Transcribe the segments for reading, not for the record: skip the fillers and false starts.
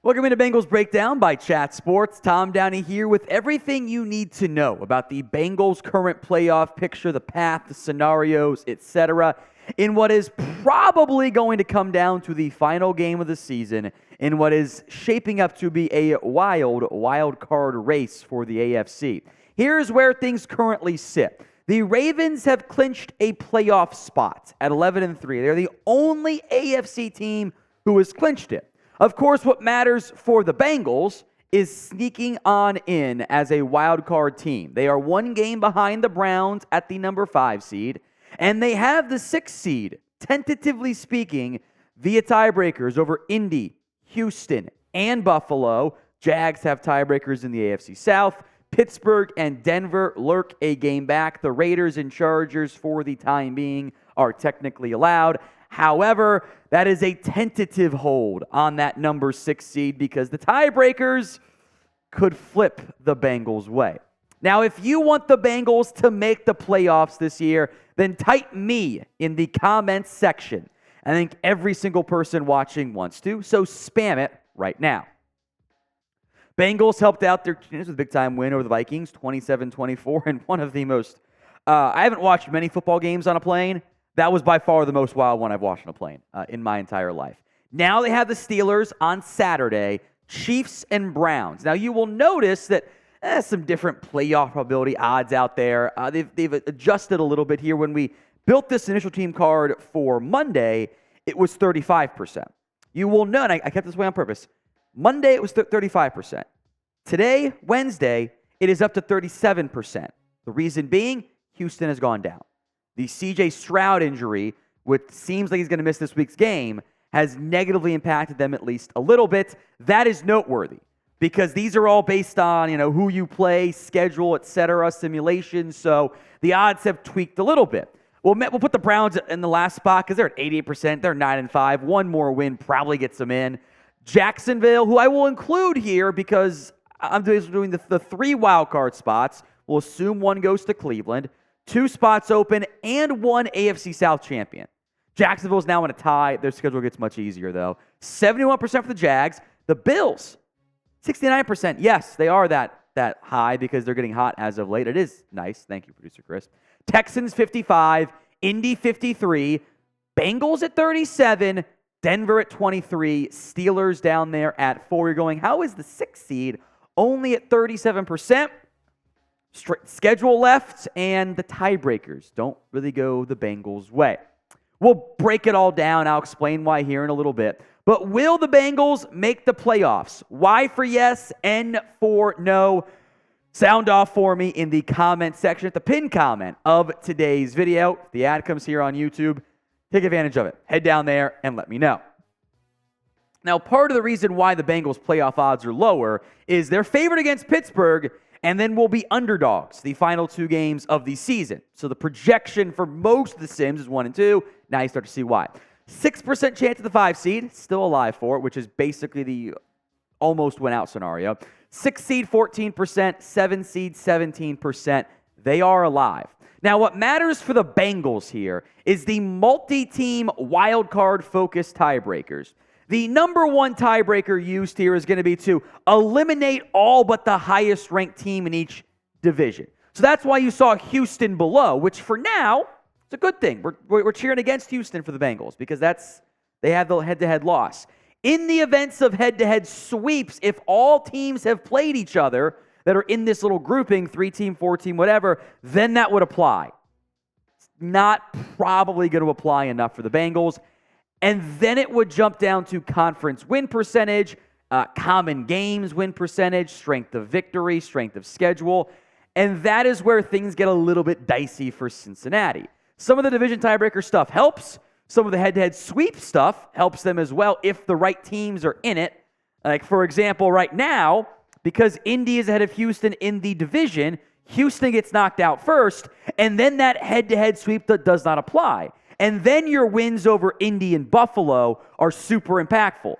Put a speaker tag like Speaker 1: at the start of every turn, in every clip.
Speaker 1: Welcome into Bengals Breakdown by Chat Sports. Tom Downey here with everything you need to know about the Bengals' current playoff picture, the path, the scenarios, etc., in what is probably going to come down to the final game of the season in what is shaping up to be a wild card race for the AFC. Here's where things currently sit. The Ravens have clinched a playoff spot at 11-3. They're the only AFC team who has clinched it. Of course, what matters for the Bengals is sneaking on in as a wild card team. They are one game behind the Browns at the number 5 seed, and they have the 6th seed, tentatively speaking, via tiebreakers over Indy, Houston, and Buffalo. Jags have tiebreakers in the AFC South. Pittsburgh and Denver lurk a game back. The Raiders and Chargers, for the time being, are technically allowed. However, that is a tentative hold on that number 6 seed because the tiebreakers could flip the Bengals' way. Now, if you want the Bengals to make the playoffs this year, then type me in the comments section. I think every single person watching wants to, so spam it right now. Bengals helped out their teams with a big-time win over the Vikings, 27-24, and one of the most... I haven't watched many football games on a plane. That was by far the most wild one I've watched on a plane in my entire life. Now they have the Steelers on Saturday, Chiefs and Browns. Now you will notice that some different playoff probability odds out there. They've adjusted a little bit here. When we built this initial team card for Monday, it was 35%. You will know, and I kept this way on purpose, Monday it was 35%. Today, Wednesday, it is up to 37%. The reason being, Houston has gone down. The C.J. Stroud injury, which seems like he's going to miss this week's game, has negatively impacted them at least a little bit. That is noteworthy because these are all based on, who you play, schedule, etc., simulations. So the odds have tweaked a little bit. We'll put the Browns in the last spot because they're at 88%. They're 9-5. One more win probably gets them in. Jacksonville, who I will include here because I'm doing the 3 wild card spots. We'll assume one goes to Cleveland. 2 spots open, and 1 AFC South champion. Jacksonville's now in a tie. Their schedule gets much easier, though. 71% for the Jags. The Bills, 69%. Yes, they are that high because they're getting hot as of late. It is nice. Thank you, Producer Chris. Texans, 55. Indy, 53. Bengals at 37. Denver at 23. Steelers down there at 4. You're going, how is the 6th seed only at 37%? Schedule left, and the tiebreakers don't really go the Bengals' way. We'll break it all down. I'll explain why here in a little bit. But will the Bengals make the playoffs? Y for yes, N for no. Sound off for me in the comment section at the pinned comment of today's video. If the ad comes here on YouTube, take advantage of it. Head down there and let me know. Now, part of the reason why the Bengals' playoff odds are lower is they're favored against Pittsburgh, and then will be underdogs the final 2 games of the season. So the projection for most of the Sims is 1 and 2. Now you start to see why. 6% chance of the 5 seed, still alive for it, which is basically the almost win out scenario. 6 seed, 14%. 7 seed, 17%. They are alive. Now what matters for the Bengals here is the multi-team wildcard focused tiebreakers. The number 1 tiebreaker used here is going to be to eliminate all but the highest ranked team in each division. So that's why you saw Houston below, which for now, it's a good thing. We're cheering against Houston for the Bengals because they have the head-to-head loss. In the events of head-to-head sweeps, if all teams have played each other that are in this little grouping, 3-team, 4-team, whatever, then that would apply. It's not probably going to apply enough for the Bengals. And then it would jump down to conference win percentage, common games win percentage, strength of victory, strength of schedule. And that is where things get a little bit dicey for Cincinnati. Some of the division tiebreaker stuff helps. Some of the head-to-head sweep stuff helps them as well if the right teams are in it. Like, for example, right now, because Indy is ahead of Houston in the division, Houston gets knocked out first, and then that head-to-head sweep that does not apply. And then your wins over Indy and Buffalo are super impactful.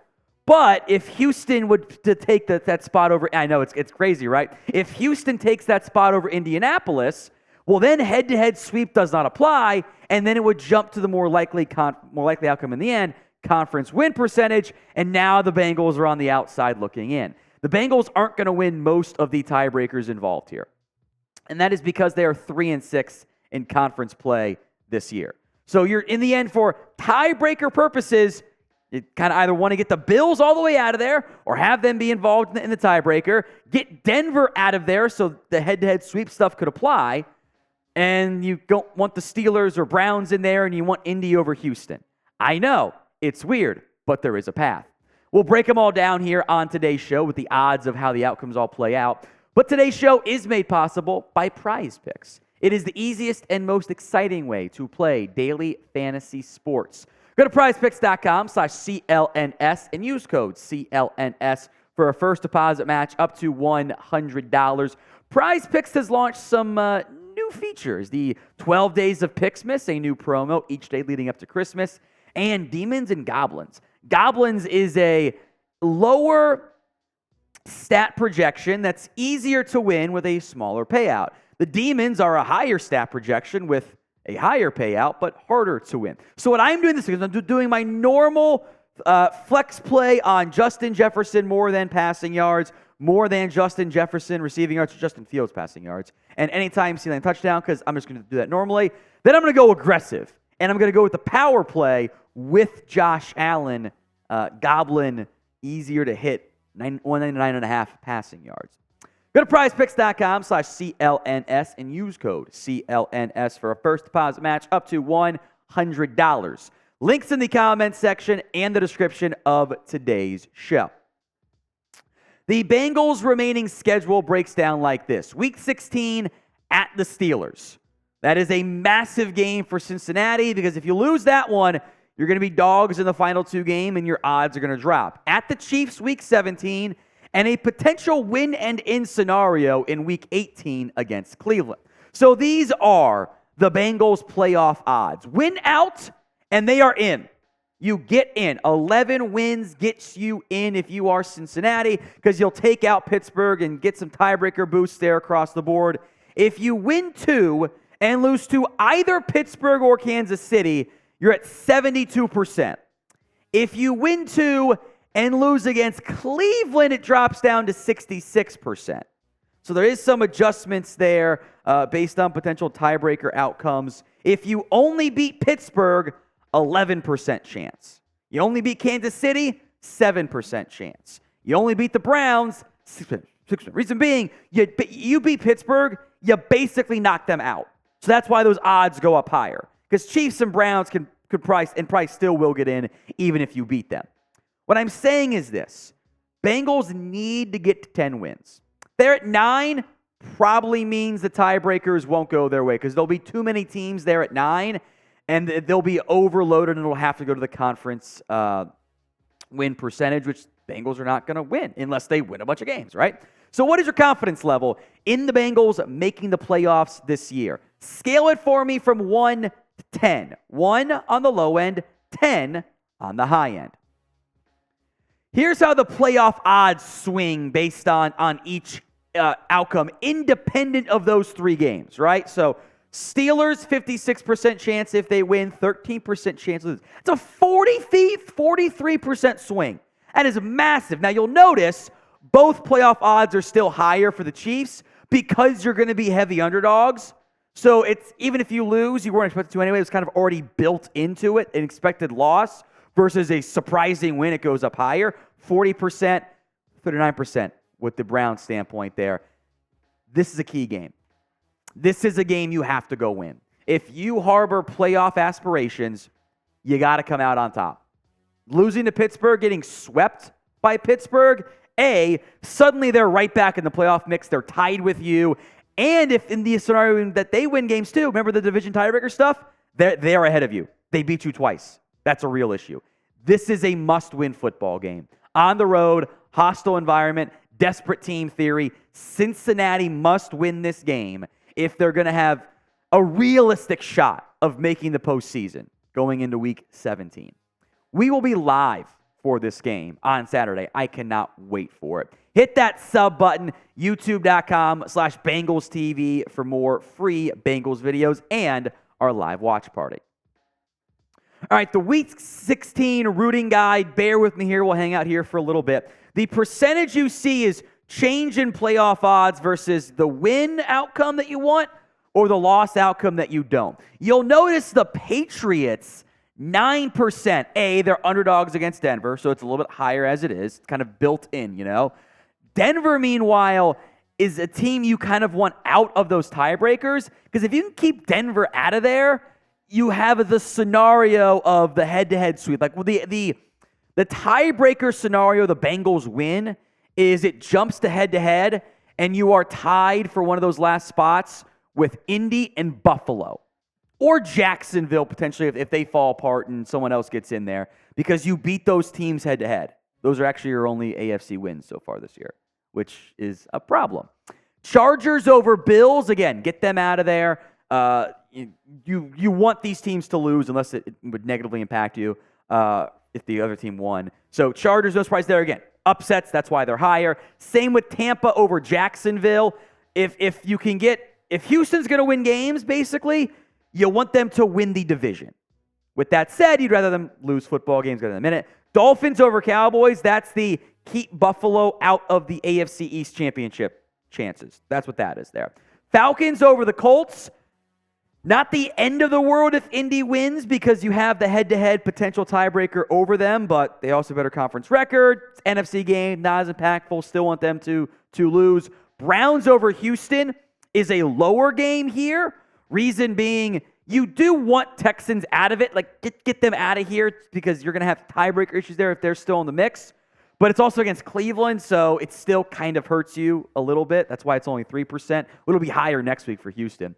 Speaker 1: But if Houston would to take that spot over, I know it's crazy, right? If Houston takes that spot over Indianapolis, well, then head-to-head sweep does not apply, and then it would jump to the more likely outcome in the end, conference win percentage, and now the Bengals are on the outside looking in. The Bengals aren't going to win most of the tiebreakers involved here, and that is because they are 3-6 in conference play this year. So you're, in the end, for tiebreaker purposes, you kind of either want to get the Bills all the way out of there or have them be involved in the tiebreaker, get Denver out of there so the head-to-head sweep stuff could apply, and you don't want the Steelers or Browns in there, and you want Indy over Houston. I know, it's weird, but there is a path. We'll break them all down here on today's show with the odds of how the outcomes all play out. But today's show is made possible by Prize Picks. It is the easiest and most exciting way to play daily fantasy sports. Go to prizepicks.com/CLNS and use code CLNS for a first deposit match up to $100. Prize Picks has launched some new features. The 12 Days of Picksmas, a new promo each day leading up to Christmas, and Demons and Goblins. Goblins is a lower stat projection that's easier to win with a smaller payout. The Demons are a higher stat projection with a higher payout, but harder to win. So what I'm doing this is I'm doing my normal flex play on Justin Jefferson more than passing yards, more than Justin Jefferson receiving yards, Justin Fields passing yards, and anytime ceiling touchdown, because I'm just going to do that normally. Then I'm going to go aggressive, and I'm going to go with the power play with Josh Allen, Goblin, easier to hit, 199.5 passing yards. Go to prizepicks.com/CLNS and use code CLNS for a first deposit match up to $100. Links in the comments section and the description of today's show. The Bengals' remaining schedule breaks down like this. Week 16 at the Steelers. That is a massive game for Cincinnati because if you lose that one, you're going to be dogs in the final two games and your odds are going to drop. At the Chiefs, Week 17, and a potential win and in scenario in Week 18 against Cleveland. So these are the Bengals' playoff odds. Win out, and they are in. You get in. 11 wins gets you in if you are Cincinnati because you'll take out Pittsburgh and get some tiebreaker boosts there across the board. If you win 2 and lose to either Pittsburgh or Kansas City, you're at 72%. If you win 2 and lose against Cleveland, it drops down to 66%. So there is some adjustments there based on potential tiebreaker outcomes. If you only beat Pittsburgh, 11% chance. You only beat Kansas City, 7% chance. You only beat the Browns, 6%. Reason being, you beat Pittsburgh, you basically knock them out. So that's why those odds go up higher. Because Chiefs and Browns could probably still will get in even if you beat them. What I'm saying is this. Bengals need to get to 10 wins. They're at 9, probably means the tiebreakers won't go their way because there'll be too many teams there at 9, and they'll be overloaded and it'll have to go to the conference win percentage, which Bengals are not going to win unless they win a bunch of games, right? So what is your confidence level in the Bengals making the playoffs this year? Scale it for me from 1 to 10. 1 on the low end, 10 on the high end. Here's how the playoff odds swing based on each outcome, independent of those 3 games, right? So Steelers, 56% chance if they win, 13% chance to lose. It's a 43% swing. That is massive. Now, you'll notice both playoff odds are still higher for the Chiefs because you're going to be heavy underdogs. So it's even if you lose, you weren't expected to anyway. It's kind of already built into it, an expected loss versus a surprising win. It goes up higher, 40%, 39% with the Browns standpoint there. This is a key game. This is a game you have to go win. If you harbor playoff aspirations, you got to come out on top. Losing to Pittsburgh, getting swept by Pittsburgh, suddenly they're right back in the playoff mix. They're tied with you. And if in the scenario that they win games too, remember the division tiebreaker stuff? They're ahead of you. They beat you twice. That's a real issue. This is a must-win football game. On the road, hostile environment, desperate team theory. Cincinnati must win this game if they're going to have a realistic shot of making the postseason going into Week 17. We will be live for this game on Saturday. I cannot wait for it. Hit that sub button, youtube.com/Bengals TV for more free Bengals videos and our live watch party. All right, the Week 16 rooting guide. Bear with me here. We'll hang out here for a little bit. The percentage you see is change in playoff odds versus the win outcome that you want or the loss outcome that you don't. You'll notice the Patriots, 9%. They're underdogs against Denver, so it's a little bit higher as it is. It's kind of built in, Denver, meanwhile, is a team you kind of want out of those tiebreakers, because if you can keep Denver out of there, you have the scenario of the head-to-head sweep. Like, the tiebreaker scenario, the Bengals win, is it jumps to head-to-head, and you are tied for one of those last spots with Indy and Buffalo. Or Jacksonville, potentially, if they fall apart and someone else gets in there, because you beat those teams head-to-head. Those are actually your only AFC wins so far this year, which is a problem. Chargers over Bills, again, get them out of there. You want these teams to lose unless it would negatively impact you if the other team won. So Chargers, no surprise there again. Upsets, that's why they're higher. Same with Tampa over Jacksonville. If Houston's going to win games, basically, you want them to win the division. With that said, you'd rather them lose football games in a minute. Dolphins over Cowboys, that's the keep Buffalo out of the AFC East Championship chances. That's what that is there. Falcons over the Colts. Not the end of the world if Indy wins, because you have the head-to-head potential tiebreaker over them, but they also have a better conference record. It's NFC game, not as impactful. Still want them to lose. Browns over Houston is a lower game here. Reason being, you do want Texans out of it. Like, get them out of here, because you're going to have tiebreaker issues there if they're still in the mix. But it's also against Cleveland, so it still kind of hurts you a little bit. That's why it's only 3%. It'll be higher next week for Houston.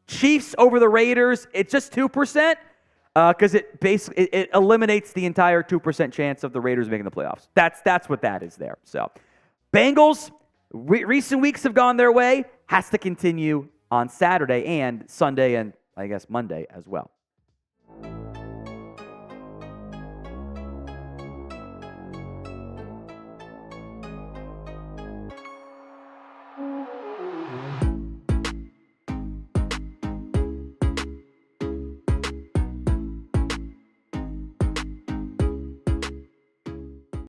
Speaker 1: Chiefs over the Raiders, it's just 2%, because it eliminates the entire 2% chance of the Raiders making the playoffs. That's what that is there. So, Bengals, recent weeks have gone their way. Has to continue on Saturday and Sunday and I guess Monday as well.